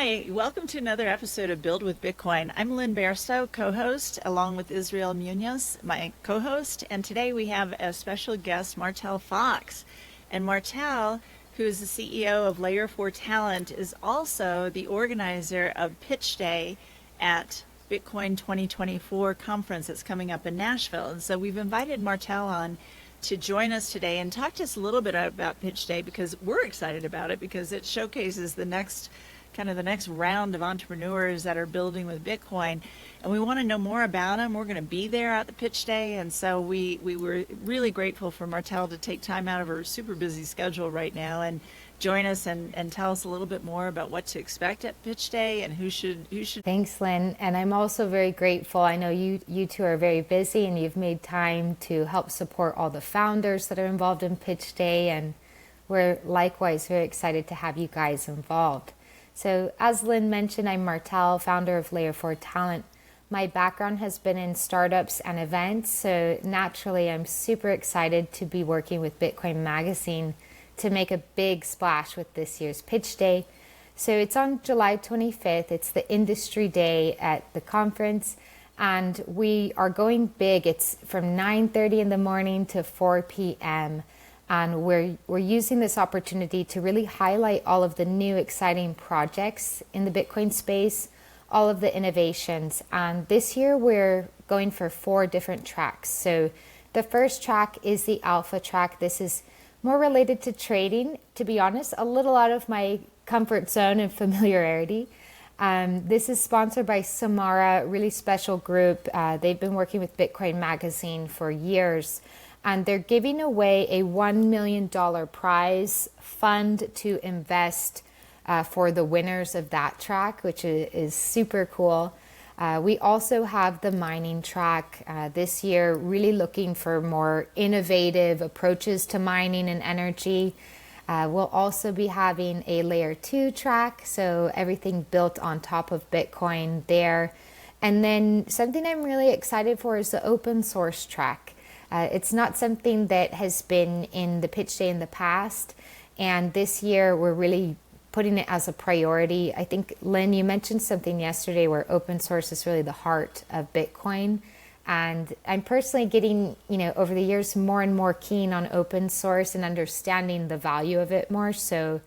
Hi, welcome to another episode of Build with Bitcoin. I'm Lynn Bairstow, co-host, along with Israel Munoz, my co-host, and today we have a special guest, Martell Fox. And Martell, who is the CEO of Layer 4 Talent, is also the organizer of Pitch Day at Bitcoin 2024 conference that's coming up in Nashville. And so we've invited Martell on to join us today and talk to us a little bit about Pitch Day, because we're excited about it because it showcases the next round of entrepreneurs that are building with Bitcoin, and we want to know more about them. We're going to be there at the Pitch Day, and so we were really grateful for Martell to take time out of her super busy schedule right now and join us and tell us a little bit more about what to expect at Pitch Day and who should. Thanks, Lynn. And I'm also very grateful. I know you two are very busy and you've made time to help support all the founders that are involved in Pitch Day, and we're likewise very excited to have you guys involved. So as Lynn mentioned, I'm Martell, founder of Layer 4 Talent. My background has been in startups and events, so naturally I'm super excited to be working with Bitcoin Magazine to make a big splash with this year's Pitch Day. So it's on July 25th. It's the industry day at the conference, and we are going big. It's from 9:30 in the morning to 4 p.m. And we're using this opportunity to really highlight all of the new exciting projects in the Bitcoin space, all of the innovations. And this year we're going for 4 different tracks. So the first track is the Alpha track. This is more related to trading, to be honest, a little out of my comfort zone and familiarity. This is sponsored by Samara, a really special group. They've been working with Bitcoin Magazine for years, and they're giving away a $1 million prize fund to invest for the winners of that track, which is super cool. We also have the mining track this year, really looking for more innovative approaches to mining and energy. We'll also be having a Layer 2 track, so everything built on top of Bitcoin there. And then something I'm really excited for is the open source track. It's not something that has been in the Pitch Day in the past, and this year we're really putting it as a priority. I think, Lynn, you mentioned something yesterday where open source is really the heart of Bitcoin. And I'm personally getting, over the years, more and more keen on open source and understanding the value of it more. So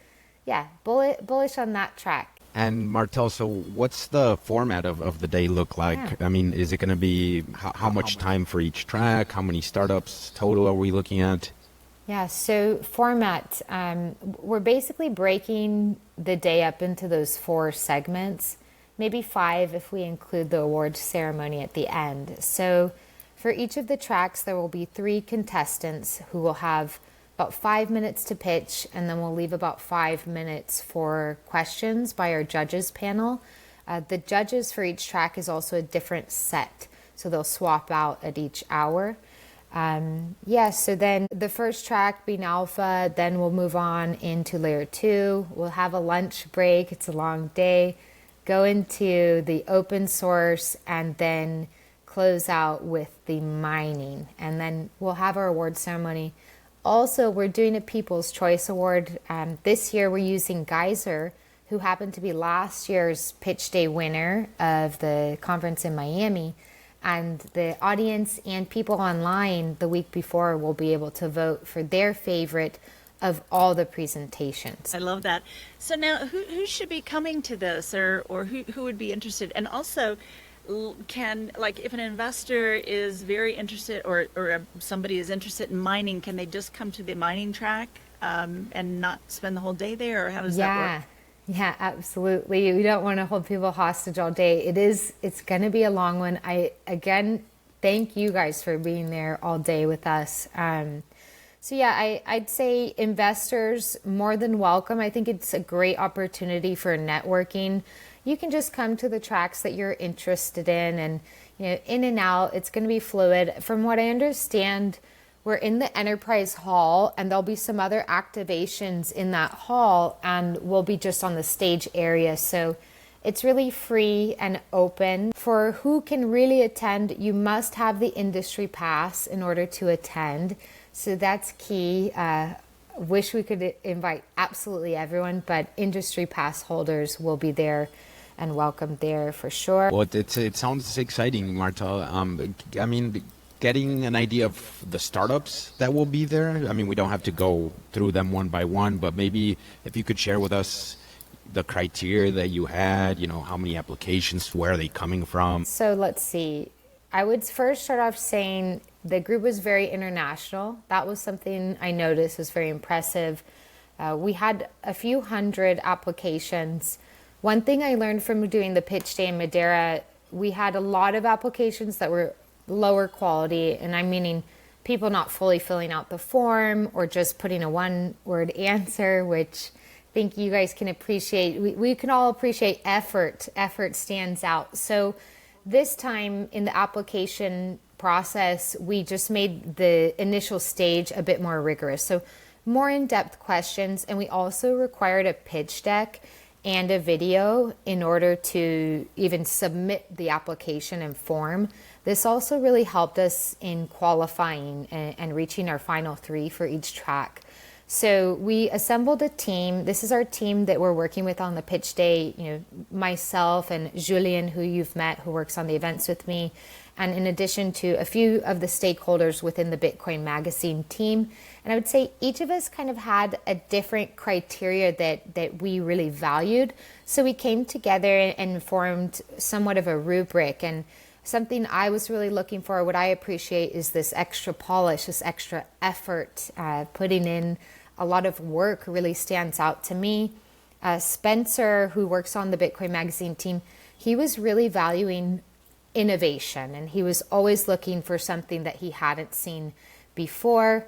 yeah, bullish on that track. And Martell, so what's the format of the day look like? Yeah. I mean, is it going to be how much time for each track? How many startups total are we looking at? Yeah, so format, we're basically breaking the day up into those 4 segments, maybe 5 if we include the awards ceremony at the end. So for each of the tracks, there will be 3 contestants who will have about 5 minutes to pitch, and then we'll leave about 5 minutes for questions by our judges panel. The judges for each track is also a different set, so they'll swap out at each hour. So then the first track being Alpha, then we'll move on into Layer 2. We'll have a lunch break. It's a long day. Go into the open source and then close out with the mining. And then we'll have our award ceremony. Also, we're doing a People's Choice Award. This year we're using Geyser, who happened to be last year's Pitch Day winner of the conference in Miami. And the audience and people online the week before will be able to vote for their favorite of all the presentations. I love that. So now, who should be coming to this, or who would be interested? And also, if an investor is very interested, or somebody is interested in mining, can they just come to the mining track and not spend the whole day there, or how does that work? Yeah, absolutely. We don't want to hold people hostage all day. It's going to be a long one. Again, thank you guys for being there all day with us. I'd say investors more than welcome. I think it's a great opportunity for networking. You can just come to the tracks that you're interested in, and in and out. It's going to be fluid. From what I understand, we're in the Enterprise Hall, and there'll be some other activations in that hall, and we'll be just on the stage area. So it's really free and open. For who can really attend, you must have the industry pass in order to attend. So that's key. wish we could invite absolutely everyone, but industry pass holders will be there and welcome there for sure. Well, it sounds exciting, Martell. I mean, getting an idea of the startups that will be there. I mean, we don't have to go through them one by one, but maybe if you could share with us the criteria that you had, how many applications, where are they coming from? So let's see. I would first start off saying the group was very international. That was something I noticed was very impressive. We had a few hundred applications. One thing I learned from doing the pitch day in Madeira, we had a lot of applications that were lower quality, and I'm meaning people not fully filling out the form or just putting a one-word answer, which I think you guys can appreciate. We can all appreciate effort. Effort stands out. So this time in the application process, we just made the initial stage a bit more rigorous. So more in-depth questions, and we also required a pitch deck and a video in order to even submit the application and form. This also really helped us in qualifying and reaching our final 3 for each track. So we assembled a team. This is our team that we're working with on the pitch day, myself and Julian, who you've met, who works on the events with me, and in addition to a few of the stakeholders within the Bitcoin Magazine team. And I would say each of us kind of had a different criteria that we really valued. So we came together and formed somewhat of a rubric. And something I was really looking for, what I appreciate, is this extra polish, this extra effort, putting in a lot of work really stands out to me. Spencer, who works on the Bitcoin Magazine team, he was really valuing innovation, and he was always looking for something that he hadn't seen before.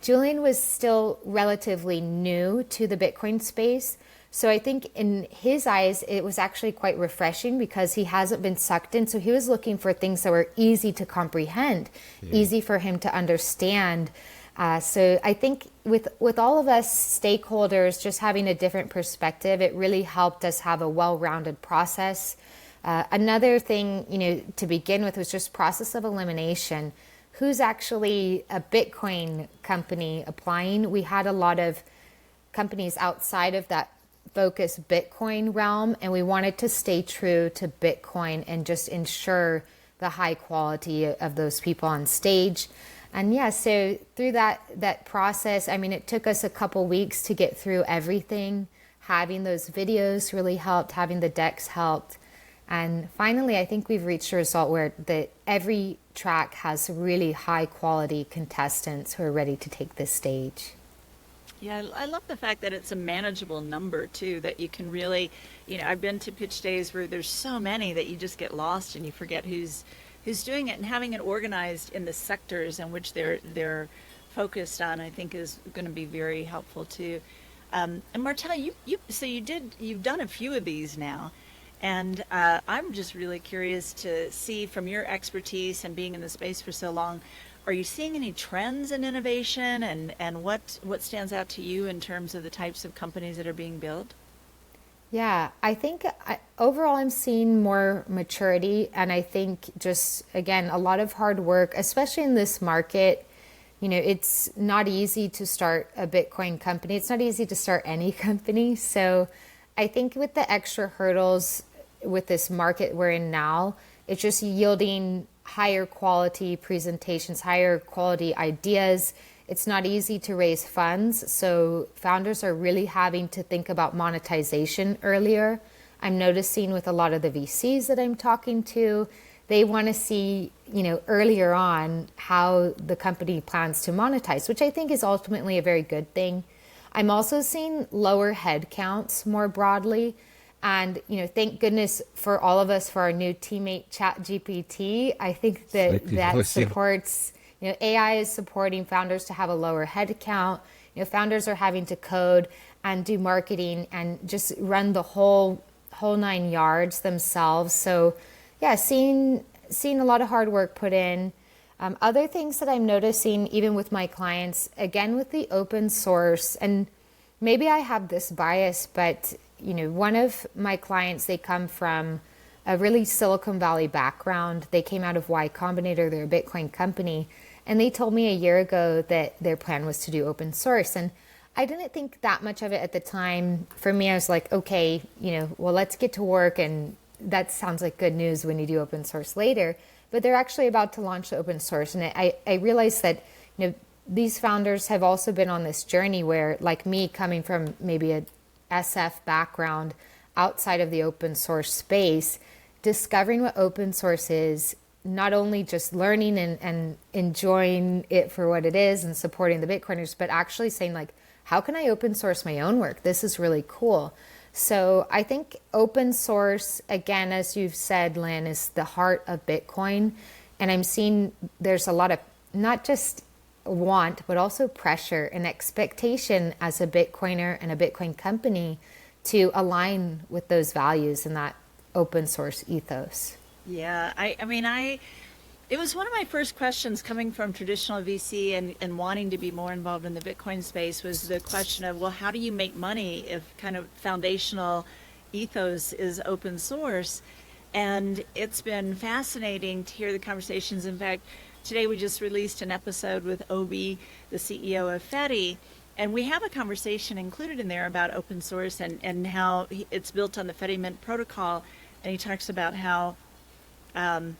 Julian was still relatively new to the Bitcoin space, so I think in his eyes it was actually quite refreshing because he hasn't been sucked in, so he was looking for things that were easy to comprehend, easy for him to understand. So I think with all of us stakeholders just having a different perspective, it really helped us have a well-rounded process. Another thing, to begin with was just process of elimination. Who's actually a Bitcoin company applying? We had a lot of companies outside of that focus Bitcoin realm, and we wanted to stay true to Bitcoin and just ensure the high quality of those people on stage. And yeah, so through that process, I mean, it took us a couple weeks to get through everything. Having those videos really helped, having the decks helped. And finally, I think we've reached a result where every track has really high quality contestants who are ready to take this stage. Yeah, I love the fact that it's a manageable number too, that you can really, I've been to pitch days where there's so many that you just get lost and you forget who's doing it, and having it organized in the sectors in which they're focused on, I think is going to be very helpful too. And Martell, you've done a few of these now. And I'm just really curious to see, from your expertise and being in the space for so long, are you seeing any trends in innovation, and what stands out to you in terms of the types of companies that are being built? Yeah, I think overall I'm seeing more maturity, and I think just, again, a lot of hard work, especially in this market. It's not easy to start a Bitcoin company. It's not easy to start any company. So I think with the extra hurdles with this market we're in now, it's just yielding higher quality presentations, higher quality ideas. It's not easy to raise funds, so founders are really having to think about monetization earlier. I'm noticing with a lot of the VCs that I'm talking to, they want to see, earlier on how the company plans to monetize, which I think is ultimately a very good thing. I'm also seeing lower head counts more broadly. And, thank goodness for all of us for our new teammate ChatGPT. I think that supports, AI is supporting founders to have a lower head count. Founders are having to code and do marketing and just run the whole 9 yards themselves. So yeah, seeing a lot of hard work put in. Other things that I'm noticing, even with my clients, again, with the open source, and maybe I have this bias, but one of my clients, they come from a really Silicon Valley background. They came out of Y Combinator, they're a Bitcoin company, and they told me a year ago that their plan was to do open source. And I didn't think that much of it at the time. For me, I was like, okay, well, let's get to work. And that sounds like good news when you do open source later. But they're actually about to launch the open source. And I realized that, these founders have also been on this journey where, like me, coming from maybe a SF background outside of the open source space, discovering what open source is, not only just learning and enjoying it for what it is and supporting the Bitcoiners, but actually saying like, how can I open source my own work? This is really cool. So I think open source, again, as you've said, Lynn, is the heart of Bitcoin. And I'm seeing there's a lot of not just want, but also pressure and expectation as a Bitcoiner and a Bitcoin company to align with those values and that open source ethos. Yeah, it was one of my first questions coming from traditional VC and wanting to be more involved in the Bitcoin space was the question of, well, how do you make money if kind of foundational ethos is open source? And it's been fascinating to hear the conversations. In fact, today we just released an episode with Obi, the CEO of Fedi, and we have a conversation included in there about open source and how it's built on the Fedi Mint protocol. And he talks about how a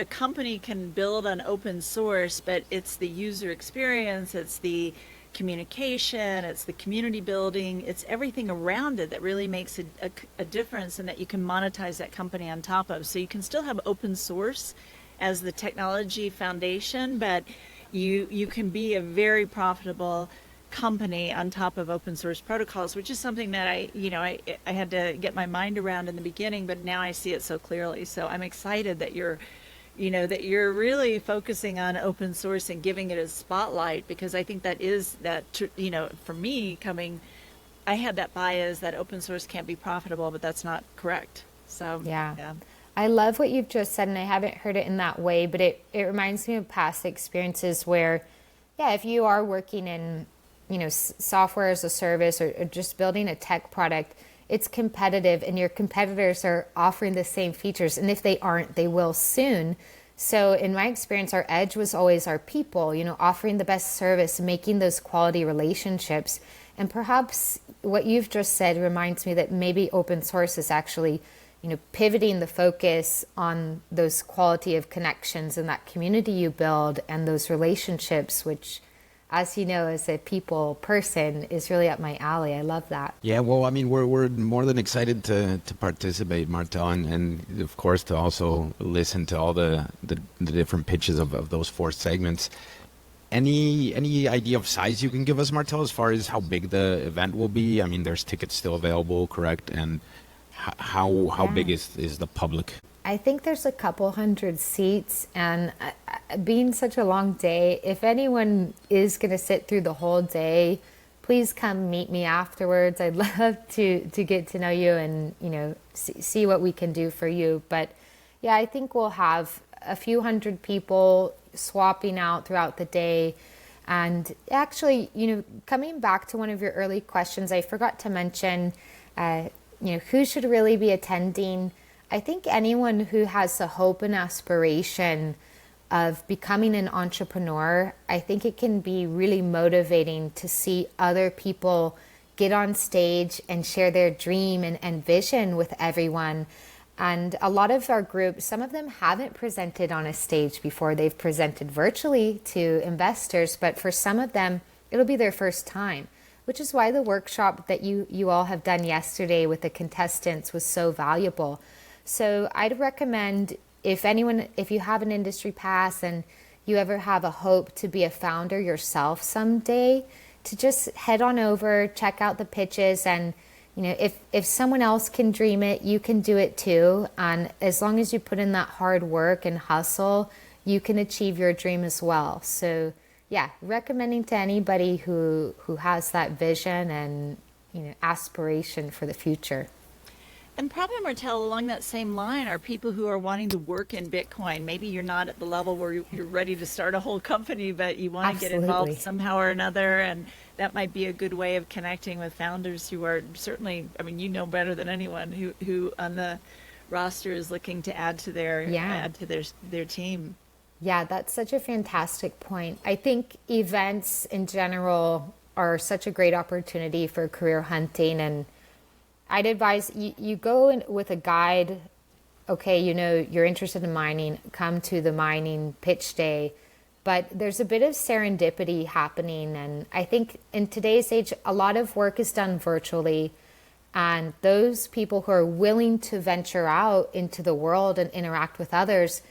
company can build on open source, but it's the user experience, it's the communication, it's the community building, it's everything around it that really makes a difference and that you can monetize that company on top of. So you can still have open source as the technology foundation, but you can be a very profitable company on top of open source protocols, which is something that I had to get my mind around in the beginning, but now I see it so clearly. So I'm excited that you're really focusing on open source and giving it a spotlight, because I think for me I had that bias that open source can't be profitable, but that's not correct. So yeah. I love what you've just said, and I haven't heard it in that way, but it reminds me of past experiences where, if you are working in software as a service or just building a tech product, it's competitive and your competitors are offering the same features. And if they aren't, they will soon. So in my experience, our edge was always our people, offering the best service, making those quality relationships. And perhaps what you've just said reminds me that maybe open source is actually, pivoting the focus on those quality of connections and that community you build and those relationships, which, as you know, as a people person, is really up my alley. I love that. Yeah, well, I mean, we're more than excited to participate, Martell, and of course to also listen to all the different pitches of those 4 segments. Any idea of size you can give us, Martell, as far as how big the event will be? I mean, there's tickets still available, correct? And how big is the public? I think there's a couple hundred seats, and being such a long day, if anyone is going to sit through the whole day, please come meet me afterwards. I'd love to get to know you and, see what we can do for you. But yeah, I think we'll have a few hundred people swapping out throughout the day. And actually, coming back to one of your early questions, I forgot to mention, who should really be attending. I think anyone who has the hope and aspiration of becoming an entrepreneur, I think it can be really motivating to see other people get on stage and share their dream and vision with everyone. And a lot of our groups, some of them haven't presented on a stage before. They've presented virtually to investors, but for some of them, it'll be their first time, which is why the workshop that you all have done yesterday with the contestants was so valuable. So I'd recommend if you have an industry pass and you ever have a hope to be a founder yourself someday, to just head on over, check out the pitches, and if someone else can dream it, you can do it too. And as long as you put in that hard work and hustle, you can achieve your dream as well. So yeah, recommending to anybody who has that vision and aspiration for the future. And probably, Martell, along that same line are people who are wanting to work in Bitcoin. Maybe you're not at the level where you're ready to start a whole company, but you want to get involved somehow or another. And that might be a good way of connecting with founders who are certainly, better than anyone who on the roster is looking to add to their team. Yeah, that's such a fantastic point. I think events in general are such a great opportunity for career hunting. And I'd advise you go in with a guide. Okay, you know, you're interested in mining, come to the mining pitch day. But there's a bit of serendipity happening. And I think in today's age, a lot of work is done virtually. And those people who are willing to venture out into the world and interact with others,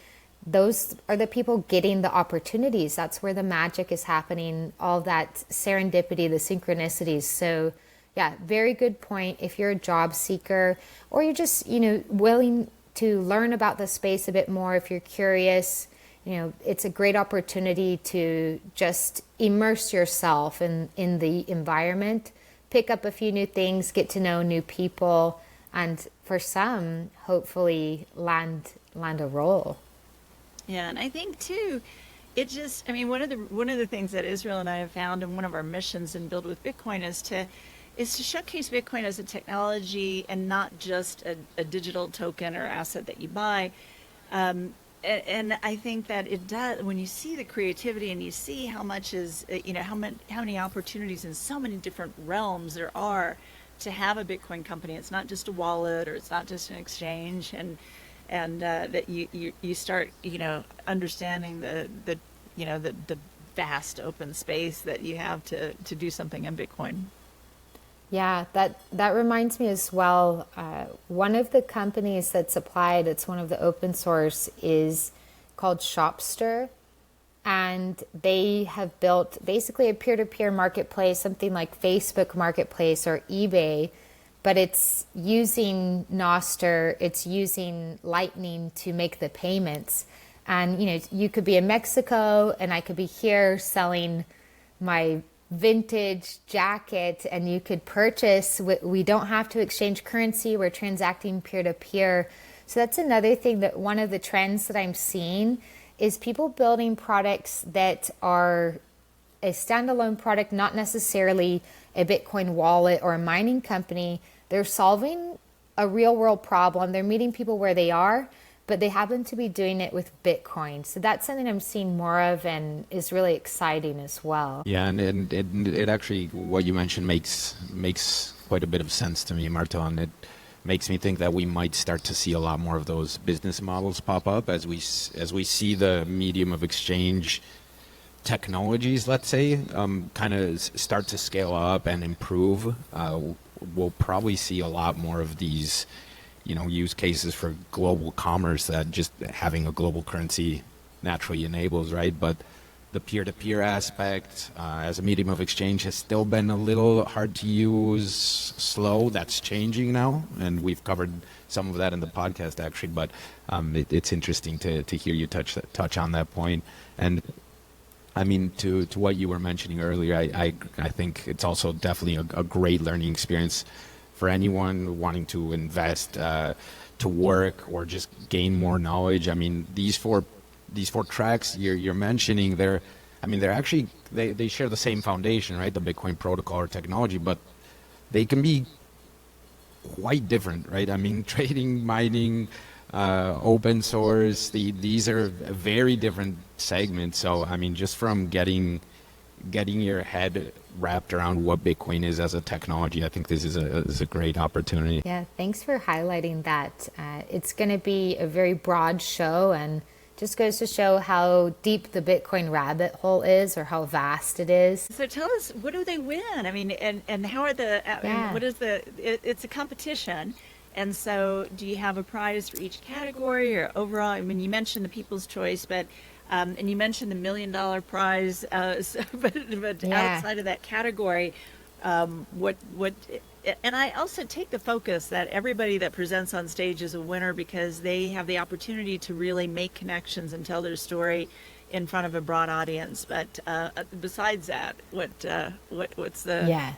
those are the people getting the opportunities. That's where the magic is happening, all that serendipity, the synchronicities. So yeah, very good point. If you're a job seeker or you're just, you know, willing to learn about the space a bit more, if you're curious, you know, it's a great opportunity to just immerse yourself in the environment, pick up a few new things, get to know new people, and for some, hopefully land a role. Yeah, and I think too, it just, I mean, one of the things that Israel and I have found, and one of our missions in Build with Bitcoin is to showcase Bitcoin as a technology and not just a digital token or asset that you buy. And I think that it does, when you see the creativity and you see how much is, you know, how many opportunities in so many different realms there are to have a Bitcoin company. It's not just a wallet, or it's not just an exchange, and that you start, you know, understanding the you know, the vast open space that you have to do something in Bitcoin. Yeah, that reminds me as well. One of the companies that's applied, it's one of the open source, is called Shopster. And they have built basically a peer-to-peer marketplace, something like Facebook Marketplace or eBay, but it's using Nostr, it's using Lightning to make the payments. And, you know, you could be in Mexico and I could be here selling my vintage jacket, and you could purchase. We don't have to exchange currency. We're transacting peer to peer. So that's another thing, that one of the trends that I'm seeing is people building products that are a standalone product, not necessarily a Bitcoin wallet or a mining company. They're solving a real world problem. They're meeting people where they are, but they happen to be doing it with Bitcoin. So that's something I'm seeing more of and is really exciting as well. Yeah, and it actually, what you mentioned makes quite a bit of sense to me, Martell, and it makes me think that we might start to see a lot more of those business models pop up as we see the medium of exchange technologies, let's say, kind of start to scale up and improve. We'll probably see a lot more of these, you know, use cases for global commerce that just having a global currency naturally enables, right? But the peer-to-peer aspect as a medium of exchange has still been a little hard to use, slow. That's changing now, and we've covered some of that in the podcast, actually. But it's interesting to hear you touch on that point. And I mean, to what you were mentioning earlier, I think it's also definitely a great learning experience for anyone wanting to invest, to work, or just gain more knowledge. I mean, these four tracks you're mentioning, they're actually, they share the same foundation, right? The Bitcoin protocol or technology, but they can be quite different, right? I mean, trading, mining, open source, these are very different segments. So I mean, just from getting your head wrapped around what Bitcoin is as a technology, I think this is a great opportunity. Yeah, thanks for highlighting that. It's going to be a very broad show, and just goes to show how deep the Bitcoin rabbit hole is, or how vast it is. So tell us, what do they win? I mean, and how are what is it's a competition. And so do you have a prize for each category, or overall? I mean, you mentioned the People's Choice, but and you mentioned the $1 million prize, but Yeah. outside of that category, what and I also take the focus that everybody that presents on stage is a winner, because they have the opportunity to really make connections and tell their story in front of a broad audience. But besides that, what's the Yeah.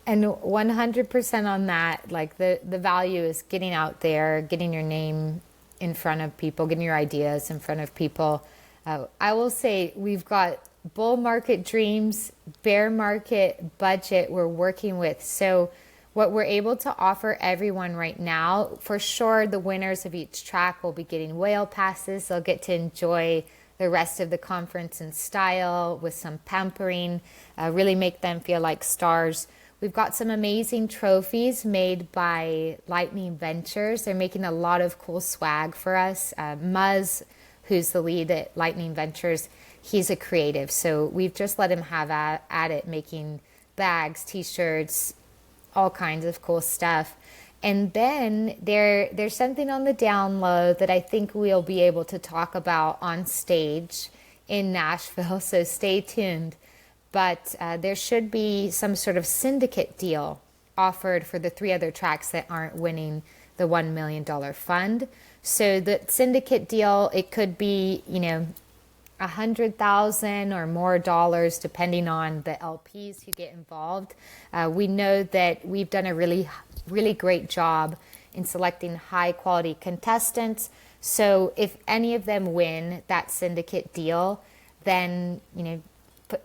And 100% on that, like the value is getting out there, getting your name in front of people, getting your ideas in front of people. I will say we've got bull market dreams, bear market budget we're working with. So what we're able to offer everyone right now, for sure, the winners of each track will be getting whale passes. They'll get to enjoy the rest of the conference in style with some pampering, really make them feel like stars. We've got some amazing trophies made by Lightning Ventures. They're making a lot of cool swag for us. Muzz, who's the lead at Lightning Ventures, he's a creative. So we've just let him have at it, making bags, t-shirts, all kinds of cool stuff. And then there's something on the down low that I think we'll be able to talk about on stage in Nashville. So stay tuned. But there should be some sort of syndicate deal offered for the 3 other tracks that aren't winning the $1 million fund. So the syndicate deal, it could be, $100,000 or more dollars, depending on the LPs who get involved. We know that we've done a really, really great job in selecting high quality contestants. So if any of them win that syndicate deal, then,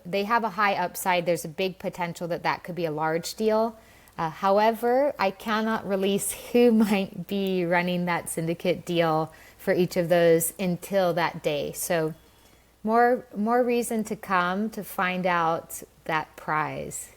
they have a high upside. There's a big potential that could be a large deal. However, I cannot release who might be running that syndicate deal for each of those until that day. So more reason to come to find out that prize.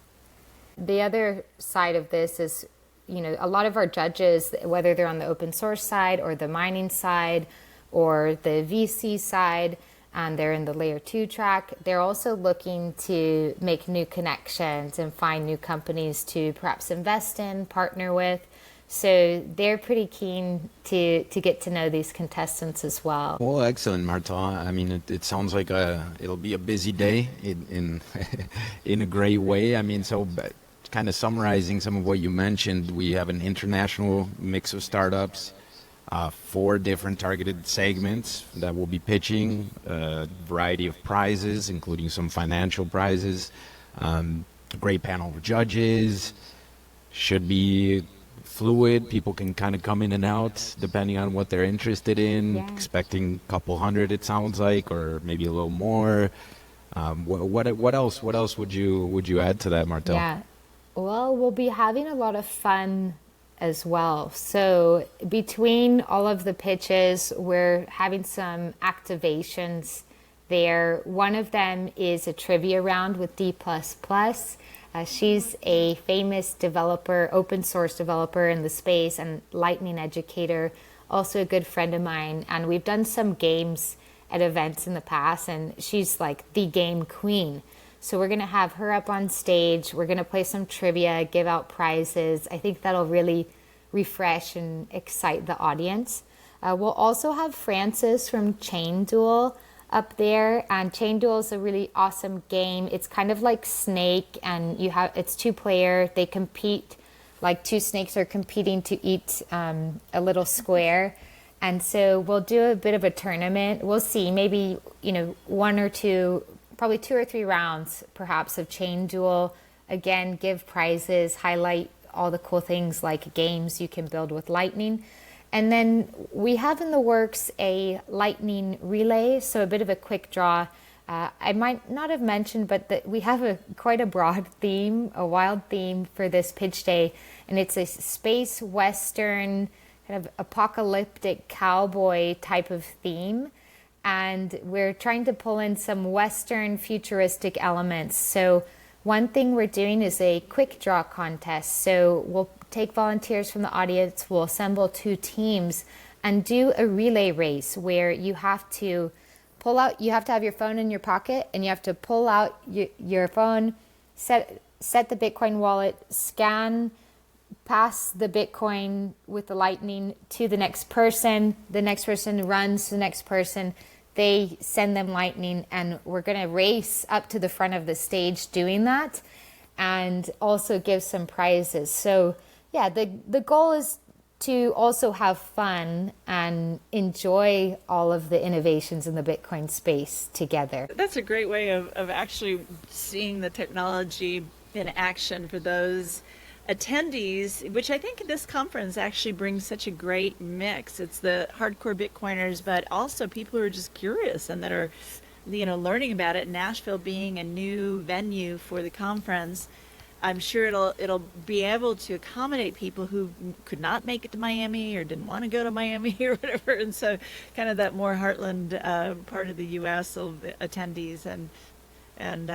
The other side of this is, a lot of our judges, whether they're on the open source side or the mining side or the VC side, and they're in the layer 2 track, they're also looking to make new connections and find new companies to perhaps invest in, partner with. So they're pretty keen to get to know these contestants as well. Well, excellent, Martell. I mean, it sounds like it'll be a busy day in in a great way. I mean, so kind of summarizing some of what you mentioned, we have an international mix of startups, 4 different targeted segments that will be pitching, a variety of prizes, including some financial prizes, a great panel of judges, should be fluid. People can kind of come in and out depending on what they're interested in. Yeah. Expecting a couple hundred, it sounds like, or maybe a little more. What else would you add to that, Martell? Yeah, well, we'll be having a lot of fun as well. So between all of the pitches, we're having some activations there. One of them is a trivia round with D++. She's a famous developer, open source developer in the space and Lightning educator, also a good friend of mine. And we've done some games at events in the past, and she's like the game queen. So we're going to have her up on stage. We're going to play some trivia, give out prizes. I think that'll really refresh and excite the audience. We'll also have Francis from Chain Duel up there, and Chain Duel is a really awesome game. It's kind of like Snake, and it's 2-player. They compete, like 2 snakes are competing to eat a little square. And so we'll do a bit of a tournament. We'll see, maybe 1 or 2, probably 2 or 3 rounds perhaps of Chain Duel. Again, give prizes, highlight all the cool things like games you can build with Lightning. And then we have in the works a Lightning relay, so a bit of a quick draw. I might not have mentioned, but we have quite a broad theme, a wild theme for this pitch day, and it's a space western, kind of apocalyptic cowboy type of theme. And we're trying to pull in some western futuristic elements. So one thing we're doing is a quick draw contest. So we'll take volunteers from the audience, we'll assemble 2 teams and do a relay race where you have to have your phone in your pocket, and you have to pull out your phone, set the Bitcoin wallet, scan, pass the Bitcoin with the Lightning to the next person runs to the next person, they send them Lightning, and we're going to race up to the front of the stage doing that, and also give some prizes. So yeah, the goal is to also have fun and enjoy all of the innovations in the Bitcoin space together. That's a great way of actually seeing the technology in action for those attendees, which I think this conference actually brings such a great mix. It's the hardcore Bitcoiners, but also people who are just curious and that are, learning about it. Nashville being a new venue for the conference. I'm sure it'll be able to accommodate people who could not make it to Miami or didn't want to go to Miami or whatever, and so kind of that more heartland part of the U.S. of the attendees, and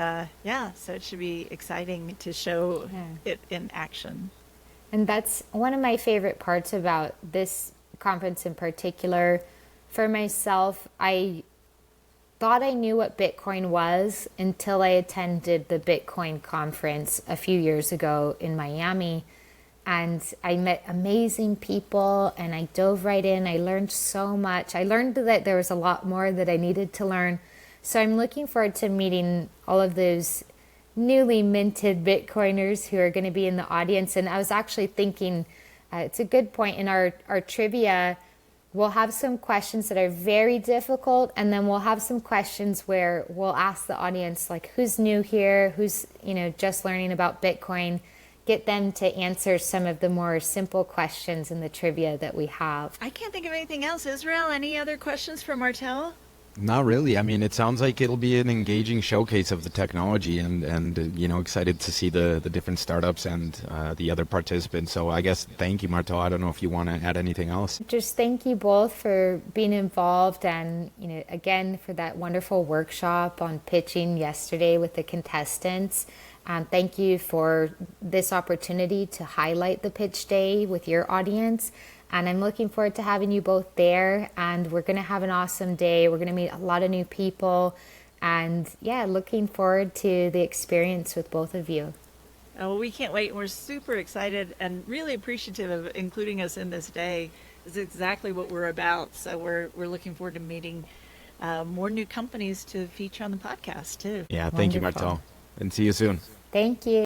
yeah, so it should be exciting to show it in action. And that's one of my favorite parts about this conference in particular. For myself, I thought I knew what Bitcoin was until I attended the Bitcoin conference a few years ago in Miami. And I met amazing people and I dove right in. I learned so much. I learned that there was a lot more that I needed to learn. So I'm looking forward to meeting all of those newly minted Bitcoiners who are going to be in the audience. And I was actually thinking, it's a good point in our trivia. We'll have some questions that are very difficult, and then we'll have some questions where we'll ask the audience, like, who's new here, who's, just learning about Bitcoin, get them to answer some of the more simple questions in the trivia that we have. I can't think of anything else. Israel, any other questions for Martell? Not really. I mean, it sounds like it'll be an engaging showcase of the technology, and excited to see the different startups and the other participants. So I guess thank you, Martell. I don't know if you want to add anything else. Just thank you both for being involved, and again for that wonderful workshop on pitching yesterday with the contestants. Thank you for this opportunity to highlight the pitch day with your audience. And I'm looking forward to having you both there. And we're going to have an awesome day. We're going to meet a lot of new people. And yeah, looking forward to the experience with both of you. Oh, we can't wait. We're super excited and really appreciative of including us in this day. It's exactly what we're about. So we're looking forward to meeting more new companies to feature on the podcast too. Yeah, thank you, Wonderful. Martell. And see you soon. Thank you.